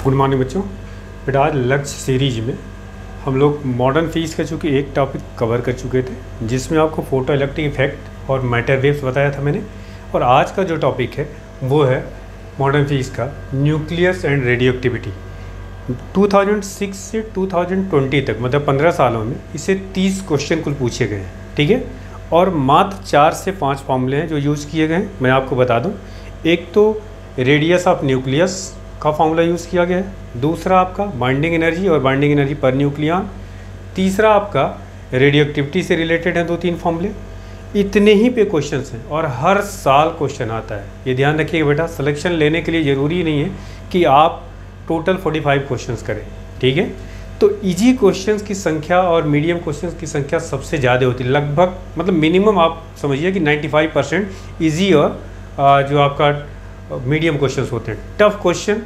Good morning बच्चों। बेटा आज लक्ष्य सीरीज में हम लोग मॉडर्न फिजिक्स का चूँकि एक टॉपिक कवर कर चुके थे जिसमें आपको फोटो इलेक्ट्रिक इफेक्ट और मैटर वेव्स बताया था मैंने, और आज का जो टॉपिक है वो है मॉडर्न फिजिक्स का न्यूक्लियस एंड रेडियो एक्टिविटी। 2006 से 2020 तक मतलब 15 सालों में इसे 30 क्वेश्चन कुल पूछे गए हैं, ठीक है। और मात्र 4 से 5 फॉर्मूले हैं जो यूज़ किए गए हैं। मैं आपको बता दूं, एक तो रेडियस ऑफ न्यूक्लियस का फॉर्मूला यूज़ किया गया है, दूसरा आपका बाइंडिंग एनर्जी और बाइंडिंग एनर्जी पर न्यूक्लियन, तीसरा आपका रेडियो एक्टिविटी से रिलेटेड है 2-3 फॉर्मूले। इतने ही पे क्वेश्चंस हैं और हर साल क्वेश्चन आता है। ये ध्यान रखिएगा बेटा, सिलेक्शन लेने के लिए ज़रूरी नहीं है कि आप टोटल 45 क्वेश्चंस करें, ठीक है। तो इजी क्वेश्चंस की संख्या और मीडियम क्वेश्चंस की संख्या सबसे ज़्यादा होती है, लगभग मतलब मिनिमम आप समझिए कि 95% ईजी और जो आपका मीडियम क्वेश्चंस होते हैं। टफ क्वेश्चन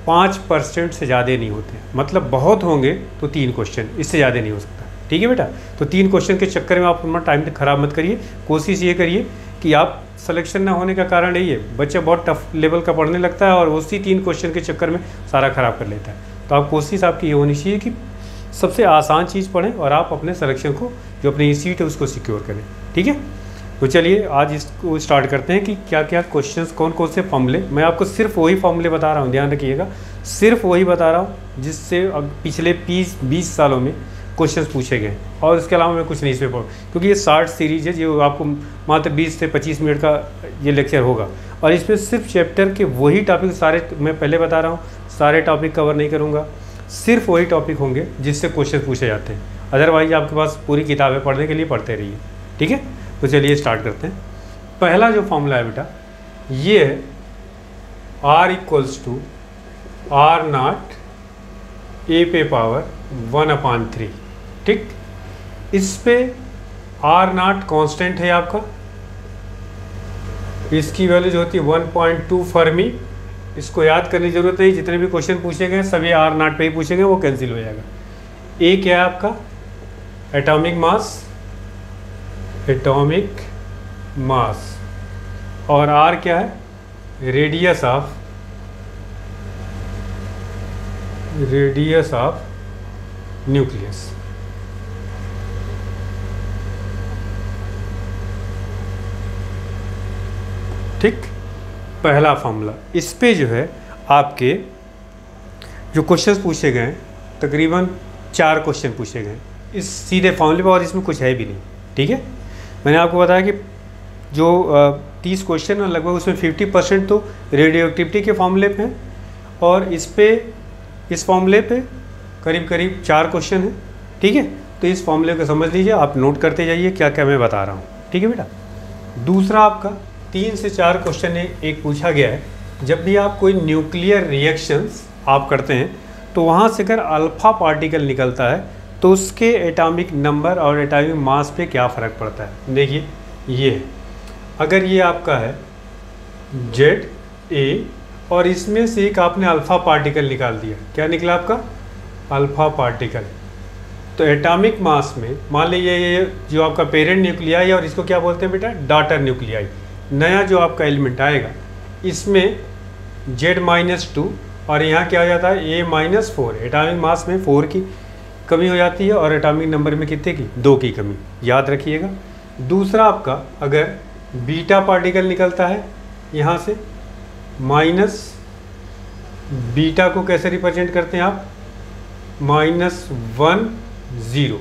5% से ज़्यादा नहीं होते, मतलब बहुत होंगे तो 3 क्वेश्चन, इससे ज़्यादा नहीं हो सकता, ठीक है बेटा। तो 3 क्वेश्चन के चक्कर में आप अपना टाइम ख़राब मत करिए। कोशिश ये करिए कि आप सिलेक्शन ना होने का कारण यही है, बच्चा बहुत टफ लेवल का पढ़ने लगता है और उसी 3 क्वेश्चन के चक्कर में सारा ख़राब कर लेता है। तो आप कोशिश आपकी ये होनी चाहिए कि सबसे आसान चीज़ पढ़ें और आप अपने सिलेक्शन को जो अपनी सीट है उसको सिक्योर करें, ठीक है। तो चलिए आज इसको स्टार्ट करते हैं कि क्या क्या क्वेश्चंस, कौन कौन से फॉर्मूले। मैं आपको सिर्फ वही फॉर्मूले बता रहा हूँ, ध्यान रखिएगा, सिर्फ वही बता रहा हूँ जिससे पिछले 20 सालों में क्वेश्चंस पूछे गए, और इसके अलावा मैं कुछ नहीं इसमें पढ़ूँ, क्योंकि ये 60 सीरीज है जो आपको मात्र 20 से 25 मिनट का ये लेक्चर होगा, और इसमें सिर्फ चैप्टर के वही टॉपिक सारे मैं पहले बता रहा हूँ, सारे टॉपिक कवर नहीं करूँगा, सिर्फ वही टॉपिक होंगे जिससे क्वेश्चन पूछे जाते हैं। अदरवाइज आपके पास पूरी किताबें पढ़ने के लिए पढ़ते रहिए, ठीक है। तो चलिए स्टार्ट करते हैं। पहला जो फॉर्मूला है बेटा ये है R = R0 a पे पावर 1/3, ठीक। इस पे R0 कांस्टेंट है आपका, इसकी वैल्यू जो होती है 1.2 फर्मी। इसको याद करने की जरूरत नहीं, जितने भी क्वेश्चन पूछे गए सभी R0 पे ही पूछे गए, वो कैंसिल हो जाएगा। ए क्या है आपका? एटॉमिक मास, एटॉमिक मास, और आर क्या है? Radius of nucleus. ठीक, पहला फॉर्मूला। इस पे जो है आपके जो क्वेश्चंस पूछे गए तकरीबन 4 क्वेश्चन पूछे गए इस सीधे फॉर्मूले पर, और इसमें कुछ है भी नहीं, ठीक है। मैंने आपको बताया कि जो 30 क्वेश्चन है लगभग उसमें 50% तो रेडियो एक्टिविटी के फॉर्मूले पे हैं, और इस फॉर्मूले पे करीब 4 क्वेश्चन हैं, ठीक है। तो इस फॉर्मूले को समझ लीजिए, आप नोट करते जाइए क्या क्या मैं बता रहा हूँ, ठीक है बेटा। दूसरा आपका 3 से 4 क्वेश्चन एक पूछा गया है, जब भी आप कोई न्यूक्लियर रिएक्शंस आप करते हैं तो वहाँ से अगर अल्फ़ा पार्टिकल निकलता है तो उसके एटॉमिक नंबर और एटॉमिक मास पे क्या फ़र्क पड़ता है। देखिए ये अगर ये आपका है ZA और इसमें से एक आपने अल्फ़ा पार्टिकल निकाल दिया, क्या निकला आपका? Alpha particle. तो एटॉमिक मास में मान लीजिए ये जो आपका पेरेंट न्यूक्लियाई है, और इसको क्या बोलते हैं बेटा? Daughter nuclei. नया जो आपका एलिमेंट आएगा इसमें Z-2 और यहाँ क्या हो जाता है? A-4। एटॉमिक मास में 4 की कमी हो जाती है और एटॉमिक नंबर में कितने की? 2 की कमी, याद रखिएगा। दूसरा आपका अगर बीटा पार्टिकल निकलता है यहाँ से, माइनस बीटा को कैसे रिप्रेजेंट करते हैं आप? -1,0,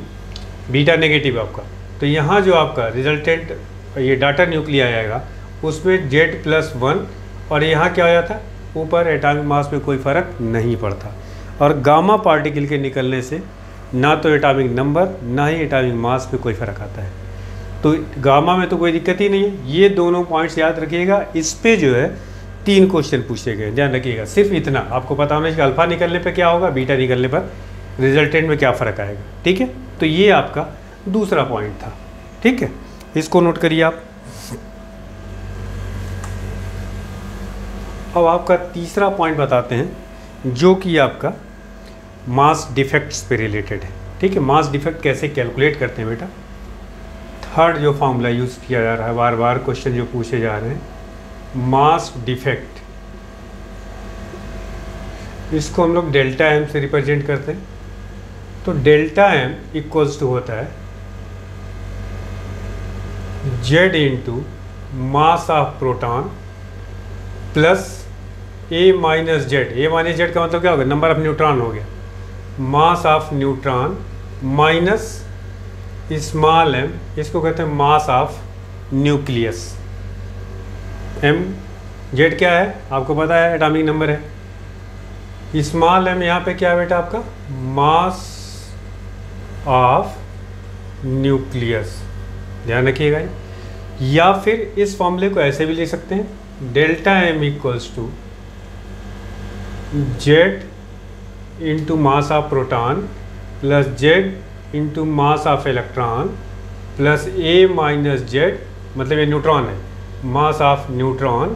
बीटा नेगेटिव आपका। तो यहाँ जो आपका रिजल्टेंट ये डॉटर न्यूक्लियाई आएगा उसमें Z+1, और यहाँ क्या हो जाता है? ऊपर एटॉमिक मास में कोई फ़र्क नहीं पड़ता। और गामा पार्टिकल के निकलने से ना तो एटॉमिक नंबर ना ही एटॉमिक मास पे कोई फ़र्क आता है, तो गामा में तो कोई दिक्कत ही नहीं है। ये दोनों पॉइंट्स याद रखिएगा। इस पे जो है 3 क्वेश्चन पूछे गए, ध्यान रखिएगा। सिर्फ इतना आपको पता होना चाहिए, अल्फ़ा निकलने पे क्या होगा, बीटा निकलने पर रिजल्टेंट में क्या फ़र्क आएगा, ठीक है। तो ये आपका दूसरा पॉइंट था, ठीक है, इसको नोट करिए आप। अब आपका तीसरा पॉइंट बताते हैं जो कि आपका मास डिफेक्ट्स पे रिलेटेड है, ठीक है। मास डिफेक्ट कैसे कैलकुलेट करते हैं बेटा? थर्ड जो फॉर्मूला यूज़ किया जा रहा है, बार बार क्वेश्चन जो पूछे जा रहे हैं, मास डिफेक्ट इसको हम लोग डेल्टा एम से रिप्रेजेंट करते हैं। तो डेल्टा एम इक्वल्स टू होता है Z into mass of proton plus A minus Z. A minus Z का मतलब क्या होगा, नंबर ऑफ न्यूट्रॉन हो गया, mass of neutron minus small m, इसको कहते हैं mass of nucleus. M Z क्या है आपको पता है, एटॉमिक नंबर है। स्मॉल एम यहाँ पे क्या है बेटा आपका, मास ऑफ न्यूक्लियस, ध्यान रखिएगा। या फिर इस फॉर्मूले को ऐसे भी ले सकते हैं, delta m equals to Z into mass of proton plus Z into mass of electron plus A minus Z, मतलब ये न्यूट्रॉन है, मास ऑफ न्यूट्रॉन,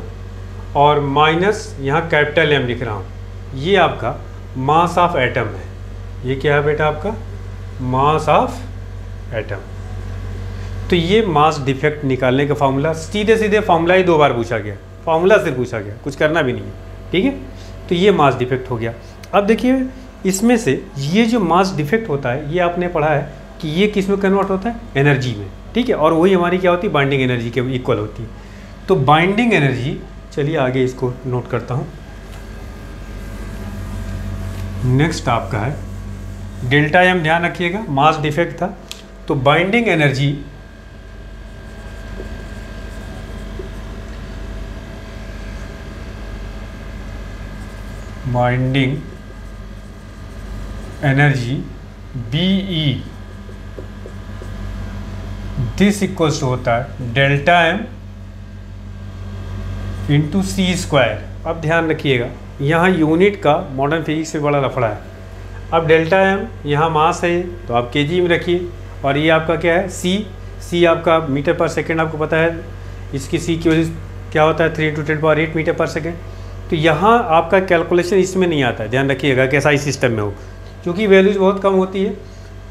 और माइनस यहाँ कैपिटल एम लिख रहा हूँ, ये आपका मास ऑफ एटम है। ये क्या है बेटा आपका, मास ऑफ एटम। तो ये मास डिफेक्ट निकालने का फार्मूला, सीधे सीधे फार्मूला ही 2 बार पूछा गया, फार्मूला से पूछा गया, कुछ करना भी नहीं है, ठीक है। तो ये मास डिफेक्ट हो गया। अब देखिए इसमें से ये जो मास डिफेक्ट होता है, ये आपने पढ़ा है कि ये किस में कन्वर्ट होता है, एनर्जी में, ठीक है। और वही हमारी क्या होती है, बाइंडिंग एनर्जी के इक्वल होती है। तो बाइंडिंग एनर्जी, चलिए आगे इसको नोट करता हूँ। नेक्स्ट आपका है डेल्टा एम, ध्यान रखिएगा मास डिफेक्ट था। तो binding energy BE this equals होता है डेल्टा एम इंटू सी स्क्वायर। अब ध्यान रखिएगा यहाँ यूनिट का मॉडर्न फिजिक्स से बड़ा लफड़ा है। अब डेल्टा एम यहाँ मास है तो आप केजी में रखिए, और ये आपका क्या है, सी आपका मीटर पर सेकेंड, आपको पता है इसकी सी की वजह क्या होता है 3 × 10⁸ मीटर पर सेकेंड। तो यहाँ आपका कैलकुलेशन इसमें नहीं आता है, ध्यान रखिएगा कि ऐसा ही सिस्टम में हो, क्योंकि वैल्यूज बहुत कम होती है।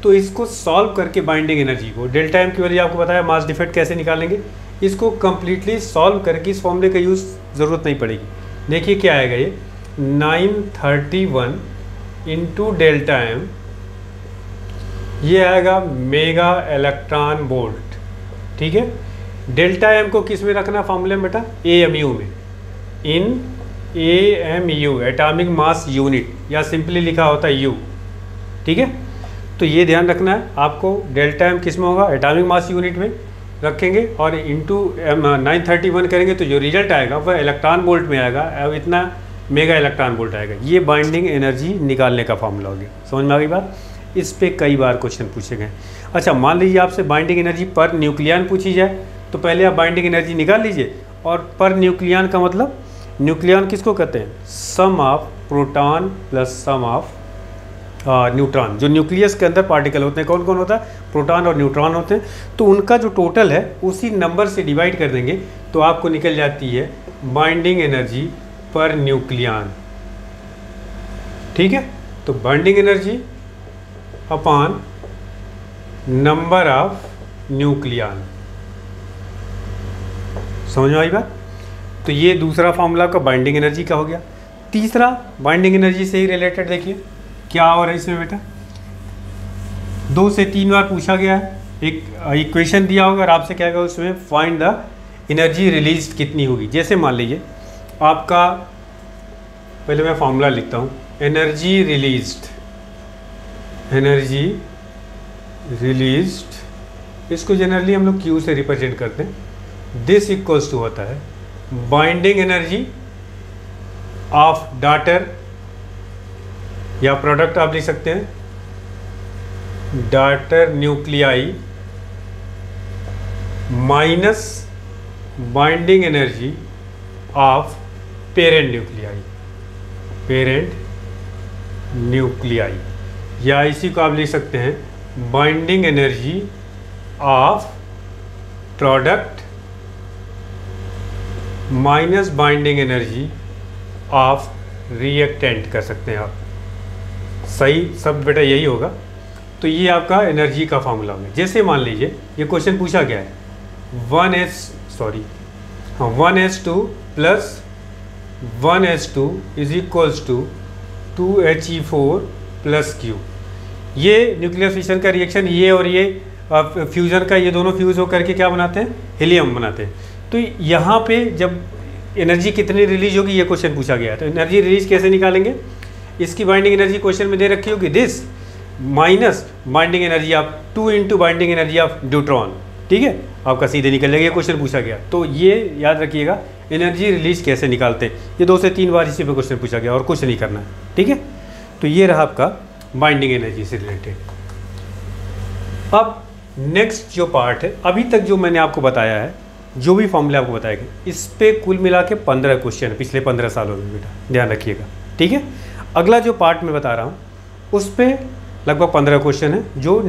तो इसको सॉल्व करके बाइंडिंग एनर्जी को, डेल्टा एम की वैल्यू आपको पता है, मास डिफेक्ट कैसे निकालेंगे, इसको कम्प्लीटली सॉल्व करके इस फॉर्मूले का यूज़ ज़रूरत नहीं पड़ेगी। देखिए क्या आएगा, ये 931 इंटू डेल्टा एम, ये आएगा मेगा इलेक्ट्रॉन वोल्ट, ठीक है। डेल्टा एम को किस में रखना फॉर्मूले में बेटा, AMU में, इन AMU एटॉमिक मास यूनिट, या सिंपली लिखा होता है U, ठीक है। तो ये ध्यान रखना है आपको, डेल्टा एम किस में होगा, एटॉमिक मास यूनिट में रखेंगे, और इंटू 931 करेंगे तो जो रिजल्ट आएगा वह इलेक्ट्रॉन वोल्ट में आएगा, अब इतना मेगा इलेक्ट्रॉन वोल्ट आएगा। ये बाइंडिंग एनर्जी निकालने का फॉर्मूला हो गया, समझ में आ गई बात। इस पे कई बार क्वेश्चन पूछे गए। अच्छा मान लीजिए आपसे बाइंडिंग एनर्जी पर न्यूक्लियन पूछी जाए, तो पहले आप बाइंडिंग एनर्जी निकाल लीजिए। और पर न्यूक्लियन का मतलब, न्यूक्लियन किसको कहते हैं, sum of proton plus sum of neutron. जो न्यूक्लियस के अंदर पार्टिकल होते हैं, कौन कौन होता है, प्रोटॉन और न्यूट्रॉन होते हैं, तो उनका जो टोटल है उसी नंबर से डिवाइड कर देंगे तो आपको निकल जाती है बाइंडिंग एनर्जी पर न्यूक्लियन, ठीक है। तो binding energy upon number of nucleon, समझ में आई बात। तो ये दूसरा फॉर्मूला का बाइंडिंग एनर्जी का हो गया। तीसरा बाइंडिंग एनर्जी से ही रिलेटेड देखिए क्या हो रहा है इसमें बेटा, 2 से 3 बार पूछा गया है। एक इक्वेशन दिया होगा और आपसे क्या होगा उसमें, फाइंड द एनर्जी रिलीज कितनी होगी। जैसे मान लीजिए आपका, पहले मैं फॉर्मूला लिखता हूँ, एनर्जी रिलीज्ड, इसको जनरली हम लोग Q से रिप्रेजेंट करते हैं। दिस इक्वल्स टू होता है बाइंडिंग एनर्जी ऑफ डॉटर, या प्रोडक्ट आप लिख सकते हैं, daughter nuclei minus binding energy of parent nuclei, या इसी को आप लिख सकते हैं binding energy of product minus binding energy of reactant कर सकते हैं आप, सही सब बेटा यही होगा। तो ये आपका एनर्जी का फॉर्मूला होगा। जैसे मान लीजिए ये क्वेश्चन पूछा गया है 1s2 plus 1s2 is equals to, 2He4 plus Q। ये न्यूक्लियर फिशन का रिएक्शन, ये और ये फ्यूज़न का, ये दोनों फ्यूज़ होकर के क्या बनाते हैं, हीलियम बनाते हैं। तो यहाँ पे जब एनर्जी कितनी रिलीज होगी ये क्वेश्चन पूछा गया है। तो एनर्जी रिलीज कैसे निकालेंगे, इसकी बाइंडिंग एनर्जी क्वेश्चन में दे रखी होगी this minus binding energy of 2 into binding energy of neutron, ठीक है, आपका सीधे निकल जाएगा। ये क्वेश्चन पूछा गया, तो ये याद रखिएगा एनर्जी रिलीज कैसे निकालते हैं। ये 2 से 3 बार इसी पे क्वेश्चन पूछा गया और कुछ नहीं करना है, ठीक है। तो ये रहा आपका बाइंडिंग एनर्जी से रिलेटेड। अब नेक्स्ट जो पार्ट है, अभी तक जो मैंने आपको बताया है, जो भी फॉर्मूले आपको बताए गए, इस पे कुल मिला के 15 क्वेश्चन पिछले 15 सालों में, बेटा ध्यान रखिएगा, ठीक है। अगला जो पार्ट मैं बता रहा हूँ उस पर लगभग 15 क्वेश्चन है जो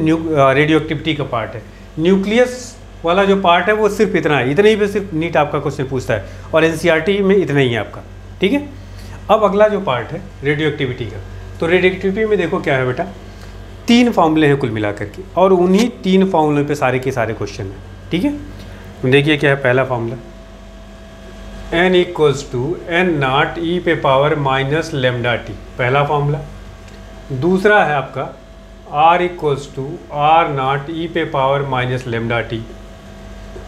रेडियो एक्टिविटी का पार्ट है। न्यूक्लियस वाला जो पार्ट है वो सिर्फ इतना है, इतने ही पे सिर्फ नीट आपका क्वेश्चन पूछता है और एनसीईआरटी में इतना ही है आपका, ठीक है। अब अगला जो पार्ट है रेडियो एक्टिविटी का, तो रेडियो एक्टिविटी में देखो क्या है बेटा, 3 फॉर्मूले हैं कुल मिलाकर के और उन्हीं 3 फॉर्मूले पे सारे के सारे क्वेश्चन हैं, ठीक है। देखिए क्या है पहला formula, n equals to n0 e पे पावर माइनस लेमडा टी, पहला फॉर्मूला। दूसरा है आपका r equals to r0 e पे पावर माइनस लेमडा टी,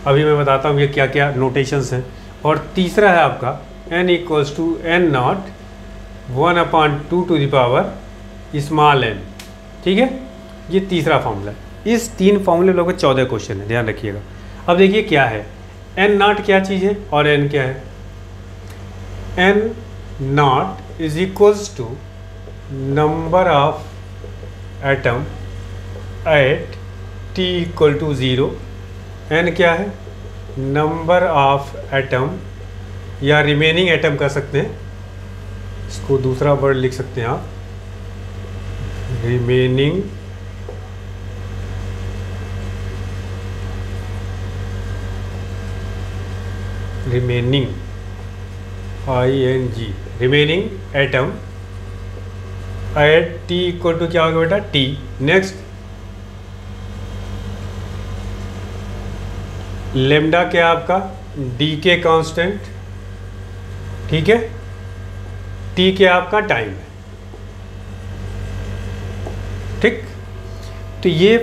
अभी मैं बताता हूँ ये क्या क्या नोटेशंस हैं। और तीसरा है आपका n equals to n0 1/2 to the power small n, ठीक है। ये तीसरा फॉर्मूला है। इस 3 फॉर्मूले लगभग 14 क्वेश्चन है, ध्यान रखिएगा। अब देखिए क्या है, n0 क्या चीज़ है और n क्या है। n0 is equals to number of atom at t equal to 0। n क्या है, नंबर ऑफ एटम या रिमेनिंग एटम कर सकते हैं, इसको दूसरा वर्ड लिख सकते हैं आप, remaining ING remaining atom at t equal to क्या होगा बेटा, t। नेक्स्ट लेमडा क्या आपका, डी के कांस्टेंट, ठीक है। टी क्या आपका टाइम है, ठीक। तो ये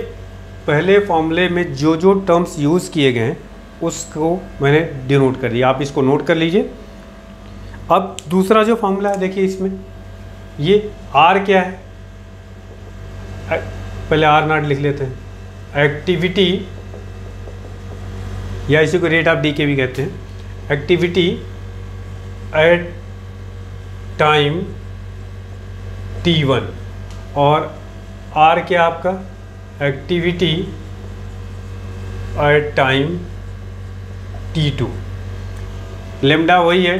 पहले फॉर्मूले में जो जो टर्म्स यूज़ किए गए हैं उसको मैंने डिनोट कर दिया, आप इसको नोट कर लीजिए। अब दूसरा जो फॉर्मूला है देखिए, इसमें ये R क्या है, पहले R0 लिख लेते हैं, एक्टिविटी या इसी को रेट ऑफ डी के भी कहते हैं, एक्टिविटी एट टाइम t1। और R क्या आपका, activity at time t2। Lambda वही है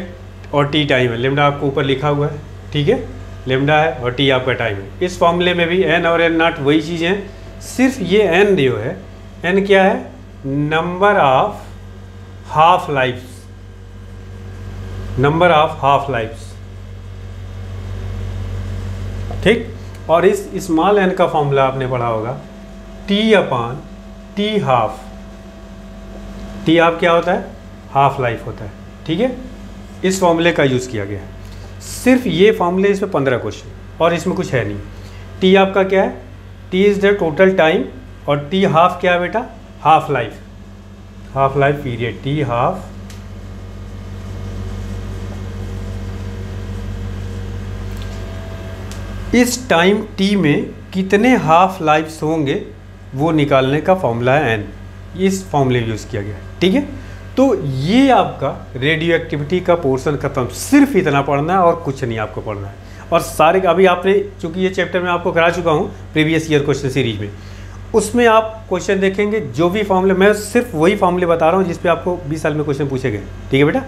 और t टाइम है, लेमडा आपको ऊपर लिखा हुआ है, ठीक है, लेमडा है और t आपका टाइम है। इस फॉर्मूले में भी n और n0 वही चीज़ें हैं, सिर्फ ये n जो है, n क्या है, number of half lives, number of half lives, ठीक। और इस स्मॉल n का फॉर्मूला आपने पढ़ा होगा, t/t हाफ, t हाफ क्या होता है, हाफ लाइफ होता है, ठीक है। इस फॉर्मूले का यूज़ किया गया है, सिर्फ ये फॉर्मूले, इसमें 15 क्वेश्चन और इसमें कुछ है नहीं। t आपका क्या है, t is the total time और t हाफ क्या है बेटा, half life, half life period, t half. इस टाइम t में कितने हाफ लाइफ्स होंगे वो निकालने का फॉर्मूला है n, इस फॉर्मूले में यूज़ किया गया है, ठीक है। तो ये आपका रेडियो एक्टिविटी का पोर्शन खत्म, सिर्फ इतना पढ़ना है और कुछ नहीं आपको पढ़ना है। और सारे अभी आपने, चूँकि ये चैप्टर मैं आपको करा चुका हूँ प्रीवियस ईयर क्वेश्चन सीरीज में, उसमें आप क्वेश्चन देखेंगे जो भी फॉर्मूले, मैं सिर्फ वही फॉर्मूले बता रहा हूँ जिस पे आपको 20 साल में क्वेश्चन पूछे गए, ठीक है बेटा।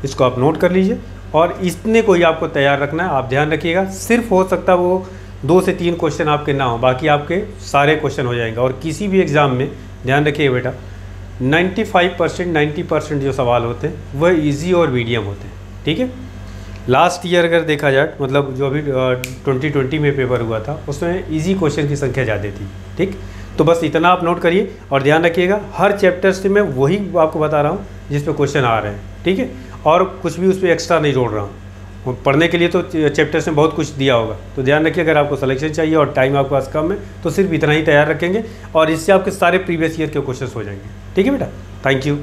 इसको आप नोट कर लीजिए और इतने को ही आपको तैयार रखना है, आप ध्यान रखिएगा। सिर्फ हो सकता है वो 2 से 3 क्वेश्चन आपके ना हो, बाकी आपके सारे क्वेश्चन हो जाएंगे। और किसी भी एग्ज़ाम में ध्यान रखिएगा बेटा, 95% 90% जो सवाल होते हैं वह इजी और मीडियम होते हैं, ठीक है। लास्ट ईयर अगर देखा जाए, मतलब जो अभी 2020 में पेपर हुआ था, उसमें इजी क्वेश्चन की संख्या ज़्यादा थी, ठीक। तो बस इतना आप नोट करिए और ध्यान रखिएगा, हर चैप्टर से मैं वही आपको बता रहा हूँ जिस पे क्वेश्चन आ रहे हैं, ठीक है। और कुछ भी उस पर एक्स्ट्रा नहीं जोड़ रहा हूँ। पढ़ने के लिए तो चैप्टर्स में बहुत कुछ दिया होगा, तो ध्यान रखिए अगर आपको सिलेक्शन चाहिए और टाइम आपके पास कम है तो सिर्फ इतना ही तैयार रखेंगे और इससे आपके सारे प्रीवियस ईयर के क्वेश्चंस हो जाएंगे। ठीक है बेटा, थैंक यू।